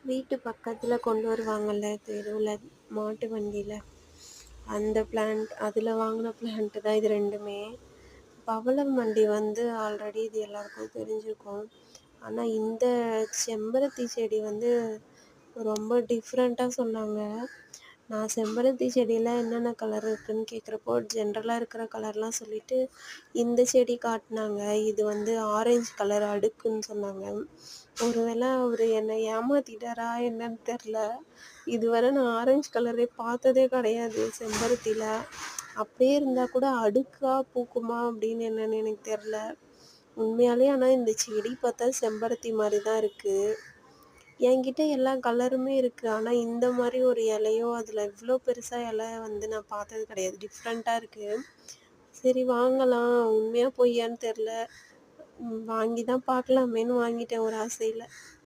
வீட்டு பக்கத்துல கொண்டு வருவாங்கல்ல தெருவுல மாட்டு வண்டியில. அந்த பிளான்ட் அதில வாங்குன பிளான்ட் தான் இது 2மே. பவளம் மல்லி வந்து ஆல்ரெடி இது எல்லாருக்கும் தெரிஞ்சிருக்கும். ஆனா இந்த செம்பருத்தி செடி வந்து ரொம்ப டிஃப்ரெண்ட்டா சொன்னாங்க. நான் செம்பருத்தி செடியில என்னென்ன கலர் இருக்குன்னு கேட்குறப்போ, ஜென்ரலா இருக்கிற கலர்லாம் சொல்லிட்டு, இந்த செடி காட்டுனாங்க. இது வந்து ஆரஞ்சு கலர் அடுக்குன்னு சொன்னாங்க. ஒரு வேள அவரு என்ன ஏமாத்திட்டாரா என்னன்னு தெர்ல. இதுவரை நான் ஆரஞ்சு கலரே பார்த்ததே கிடையாது செம்பருத்தில. அப்படியே இருந்தா கூட அடுக்கா பூக்குமா அப்படின்னு என்னன்னு எனக்கு தெர்ல. உண்மையாலே ஆனா இந்த செடி பார்த்தா செம்பருத்தி மாரி தான் இருக்கு. என்கிட்ட எல்லா கலருமே இருக்கு. ஆனா இந்த மாரி ஒரு இலையோ, அதில இவ்ளோ பெருசா இலை வந்து நான் பார்த்தது கிடையாது. டிஃப்ரெண்ட்டா இருக்கு. சரி வாங்கலாம். உண்மையா பொய்யான்னு தெர்ல. வாங்கி தான் பார்க்கலாமேன்னு வாங்கிட்டேன் ஒரு ஆசையில.